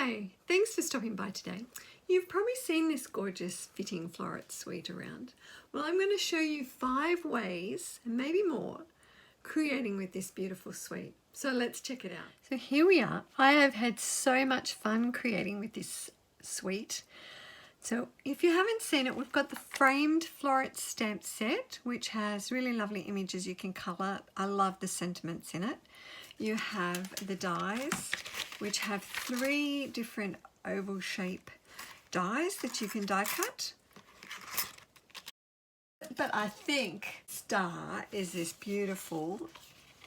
Hi, thanks for stopping by today. You've probably seen this gorgeous fitting floret suite around. Well, I'm going to show you 5 ways, and maybe more, creating with this beautiful suite. So let's check it out. So here we are. I have had so much fun creating with this suite. So if you haven't seen it, we've got the framed floret stamp set, which has really lovely images you can colour. I love the sentiments in it. You have the dies, which have 3 different oval shape dies that you can die cut. But I think star is this beautiful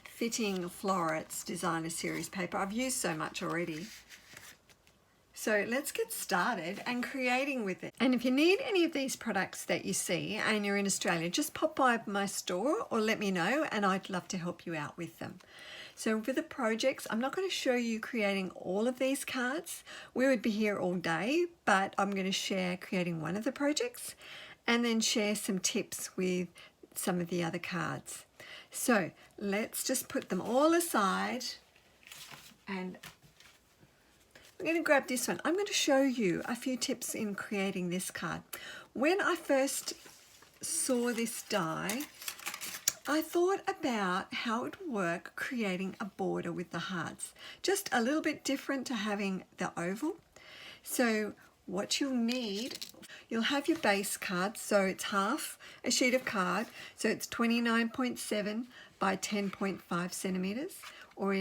fitting Florets designer series paper. I've used so much already. So let's get started and creating with it. And if you need any of these products that you see and you're in Australia, just pop by my store or let me know and I'd love to help you out with them. So for the projects, I'm not going to show you creating all of these cards. We would be here all day, but I'm going to share creating one of the projects and then share some tips with some of the other cards. So let's just put them all aside and I'm going to grab this one. I'm going to show you a few tips in creating this card. When I first saw this die, I thought about how it would work creating a border with the hearts. Just a little bit different to having the oval. So what you'll need, you'll have your base card, so it's half a sheet of card, so it's 29.7 by 10.5 centimeters, or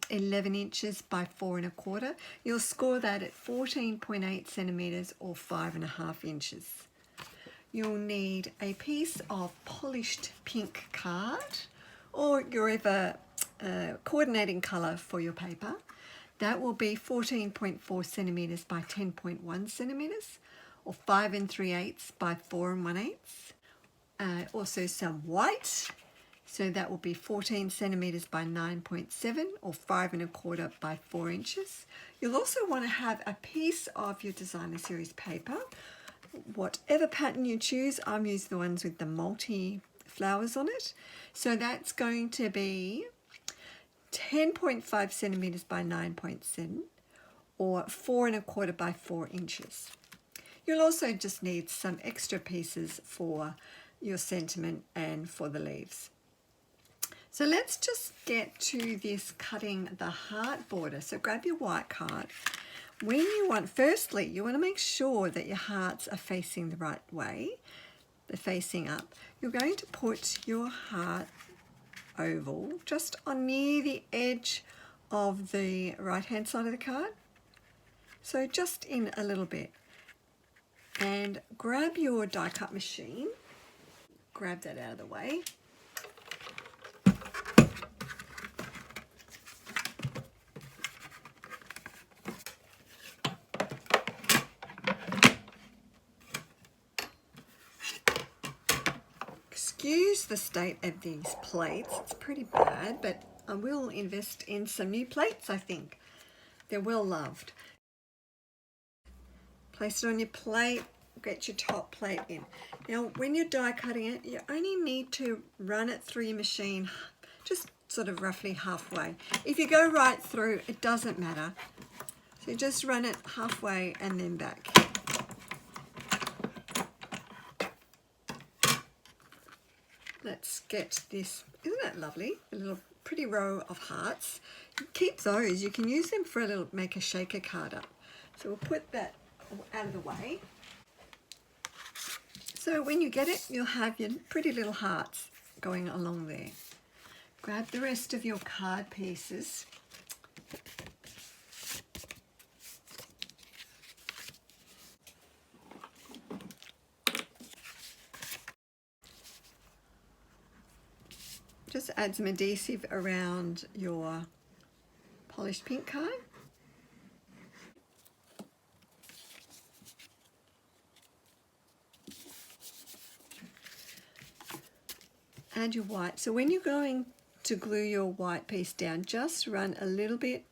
11 inches by 4 1/4. You'll score that at 14.8 centimeters or 5.5 inches. You'll need a piece of polished pink card or your ever coordinating colour for your paper. That will be 14.4 centimeters by 10.1 centimeters or 5 3/8 by 4 1/8. Also some white. So that will be 14 centimeters by 9.7 or 5 1/4 by 4 inches. You'll also want to have a piece of your designer series paper. Whatever pattern you choose, I'm using the ones with the multi flowers on it. So that's going to be 10.5 centimeters by 9.7 or 4 1/4 by 4 inches. You'll also just need some extra pieces for your sentiment and for the leaves. So let's just get to this cutting the heart border. So grab your white card. When you want, firstly, you want to make sure that your hearts are facing the right way. They're facing up. You're going to put your heart oval just on near the edge of the right-hand side of the card. So just in a little bit. And grab your die cut machine. Grab that out of the way. Excuse the state of these plates, it's pretty bad, but I will invest in some new plates, I think. They're well loved. Place it on your plate, get your top plate in. Now when you're die cutting it, you only need to run it through your machine just sort of roughly halfway. If you go right through, it doesn't matter. So just run it halfway and then back. Let's get this, isn't that lovely? A little pretty row of hearts. Keep those, you can use them for a little, make a shaker card up. So we'll put that out of the way. So when you get it, you'll have your pretty little hearts going along there. Grab the rest of your card pieces. Just add some adhesive around your polished pink card. Add your white. So when you're going to glue your white piece down, just run a little bit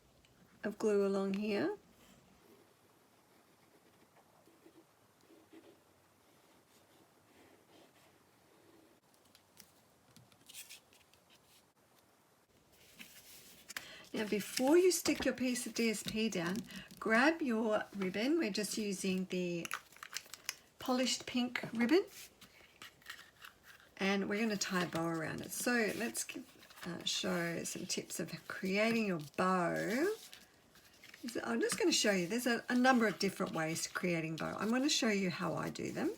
of glue along here. Now before you stick your piece of DSP down, grab your ribbon. We're just using the polished pink ribbon, and we're going to tie a bow around it. So let's show some tips of creating your bow. I'm just going to show you, there's a number of different ways to creating bow. I'm going to show you how I do them.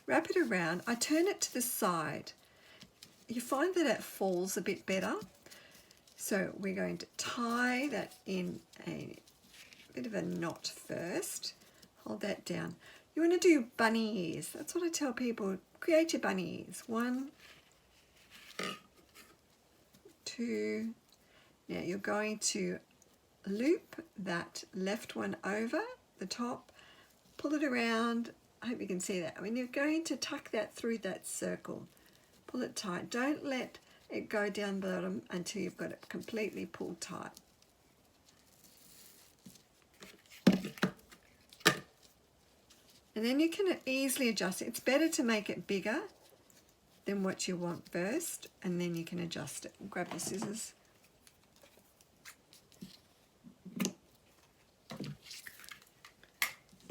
Wrap it around, I turn it to the side. You find that it falls a bit better. So we're going to tie that in a bit of a knot first. Hold that down. You want to do bunny ears. That's what I tell people. Create your bunny ears. 1, 2. Now you're going to loop that left one over the top, pull it around. I hope you can see that. I mean, you're going to tuck that through that circle. Pull it tight. Don't let it go down the bottom until you've got it completely pulled tight. And then you can easily adjust it. It's better to make it bigger than what you want first, and then you can adjust it. Grab your scissors.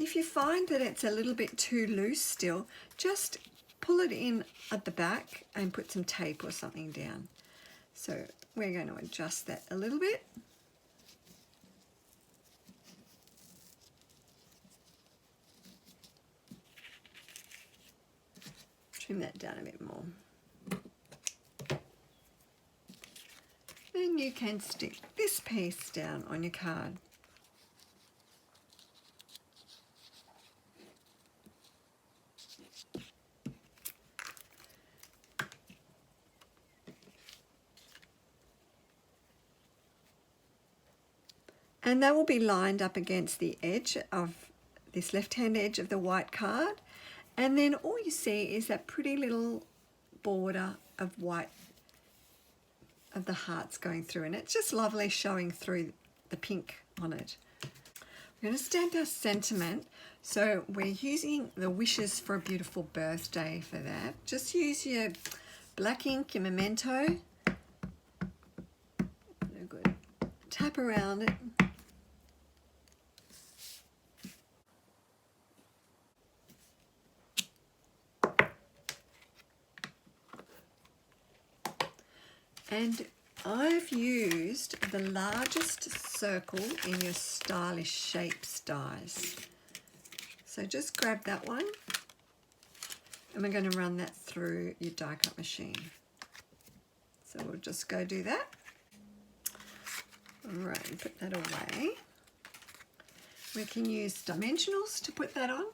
If you find that it's a little bit too loose still, just pull it in at the back and put some tape or something down. So we're going to adjust that a little bit. Trim that down a bit more. Then you can stick this piece down on your card. And that will be lined up against the edge of this left-hand edge of the white card. And then all you see is that pretty little border of white of the hearts going through. And it's just lovely showing through the pink on it. We're going to stamp our sentiment. So we're using the wishes for a beautiful birthday for that. Just use your black ink, your memento. Good. Tap around it. And I've used the largest circle in your stylish shapes dies. So just grab that one, and we're going to run that through your die cut machine. So we'll just go do that. All right, put that away. We can use dimensionals to put that on.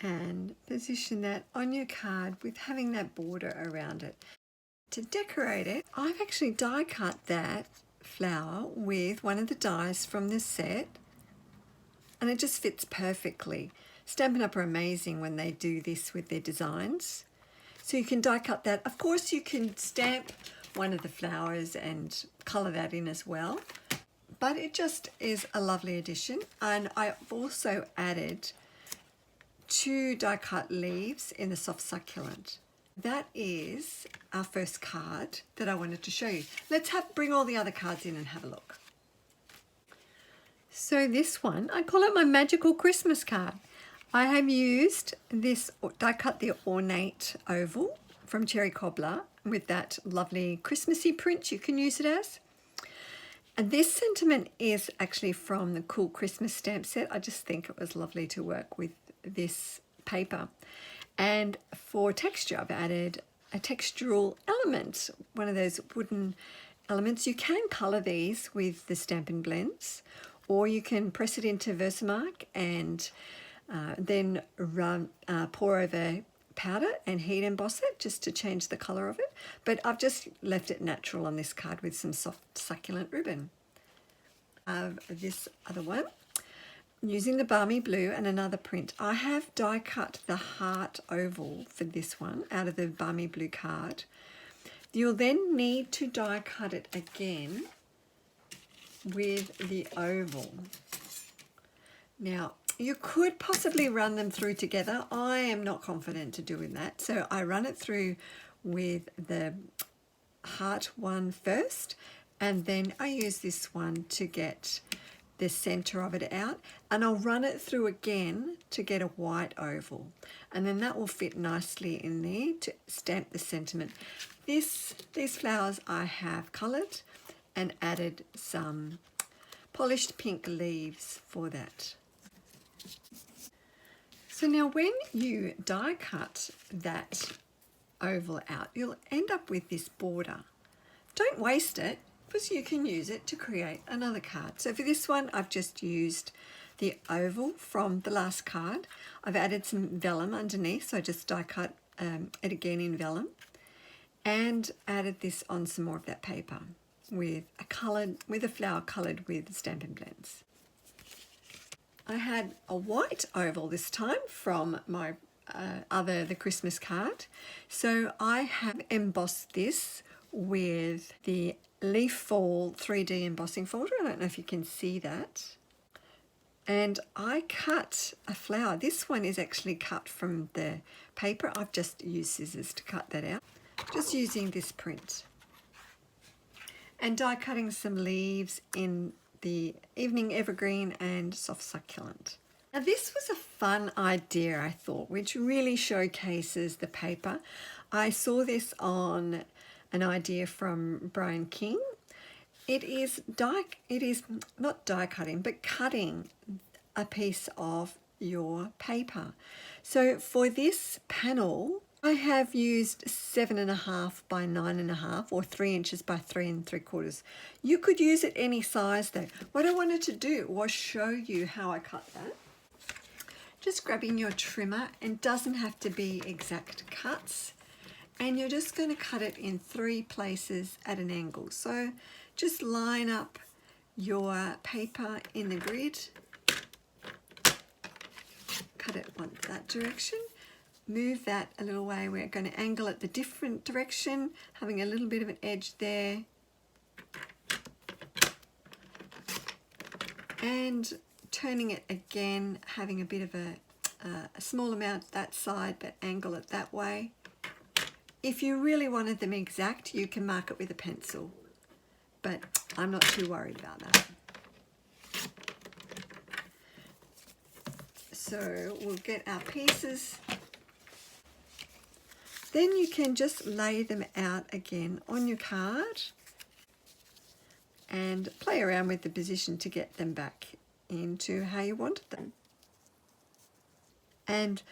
And position that on your card with having that border around it. To decorate it, I've actually die cut that flower with one of the dies from this set, and it just fits perfectly. Stampin' Up! Are amazing when they do this with their designs. So you can die cut that. Of course you can stamp one of the flowers and colour that in as well, but it just is a lovely addition. And I've also added 2 die cut leaves in the soft succulent. That is our first card that I wanted to show you. Let's bring all the other cards in and have a look. So this one, I call it my magical Christmas card. I have used this die cut the ornate oval from Cherry Cobbler with that lovely Christmassy print you can use it as. And this sentiment is actually from the Cool Christmas stamp set. I just think it was lovely to work with this paper. And for texture, I've added a textural element, one of those wooden elements. You can colour these with the Stampin' blends, or you can press it into Versamark and then pour over powder and heat emboss it just to change the colour of it. But I've just left it natural on this card with some soft succulent ribbon. This other one. using the Balmy Blue and another print. I have die cut the heart oval for this one out of the Balmy Blue card. You'll then need to die cut it again with the oval. Now, you could possibly run them through together. I am not confident to doing that, so I run it through with the heart one first, and then I use this one to get the center of it out, and I'll run it through again to get a white oval, and then that will fit nicely in there to stamp the sentiment. These flowers I have colored and added some polished pink leaves for that. So now when you die cut that oval out, you'll end up with this border. Don't waste it, because you can use it to create another card. So for this one, I've just used the oval from the last card. I've added some vellum underneath, so I just die cut it again in vellum, and added this on some more of that paper with a flower coloured with Stampin' blends. I had a white oval this time from my the Christmas card. So I have embossed this with the Leaf Fall 3D embossing folder. I don't know if you can see that. And I cut a flower. This one is actually cut from the paper. I've just used scissors to cut that out. Just using this print. And die cutting some leaves in the Evening Evergreen and Soft Succulent. Now this was a fun idea, I thought, which really showcases the paper. I saw this on an idea from Brian King. It is not die cutting, but cutting a piece of your paper. So for this panel, I have used 7.5 by 9.5 or 3 inches by 3 3/4. You could use it any size though. What I wanted to do was show you how I cut that. Just grabbing your trimmer, and doesn't have to be exact cuts. And you're just going to cut it in 3 places at an angle. So just line up your paper in the grid, cut it in that direction, move that a little way. We're going to angle it the different direction, having a little bit of an edge there, and turning it again, having a bit of a small amount that side, but angle it that way. If you really wanted them exact, you can mark it with a pencil, but I'm not too worried about that. So we'll get our pieces. Then you can just lay them out again on your card and play around with the position to get them back into how you wanted them. And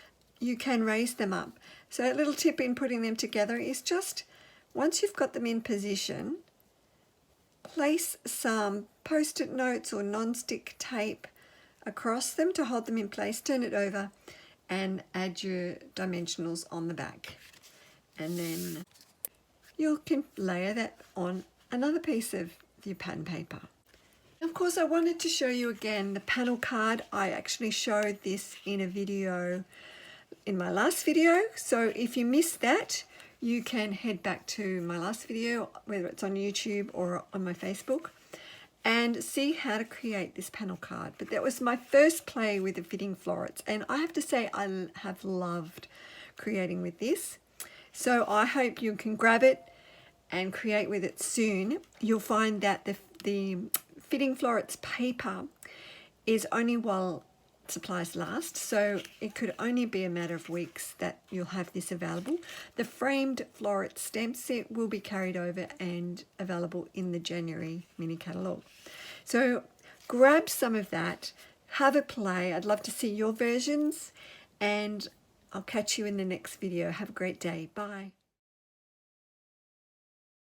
you can raise them up. So a little tip in putting them together is just, once you've got them in position, place some post-it notes or non-stick tape across them to hold them in place, turn it over, and add your dimensionals on the back. And then you can layer that on another piece of your pattern paper. Of course, I wanted to show you again the panel card. I actually showed this in a video in my last video, so if you missed that, you can head back to my last video, whether it's on YouTube or on my Facebook, and see how to create this panel card. But that was my first play with the fitting florets, and I have to say I have loved creating with this. So I hope you can grab it and create with it soon. You'll find that the fitting florets paper is only while supplies last, so it could only be a matter of weeks that you'll have this available. The framed floret stamp set will be carried over and available in the January mini catalogue. So grab some of that, have a play. I'd love to see your versions, and I'll catch you in the next video. Have a great day. Bye.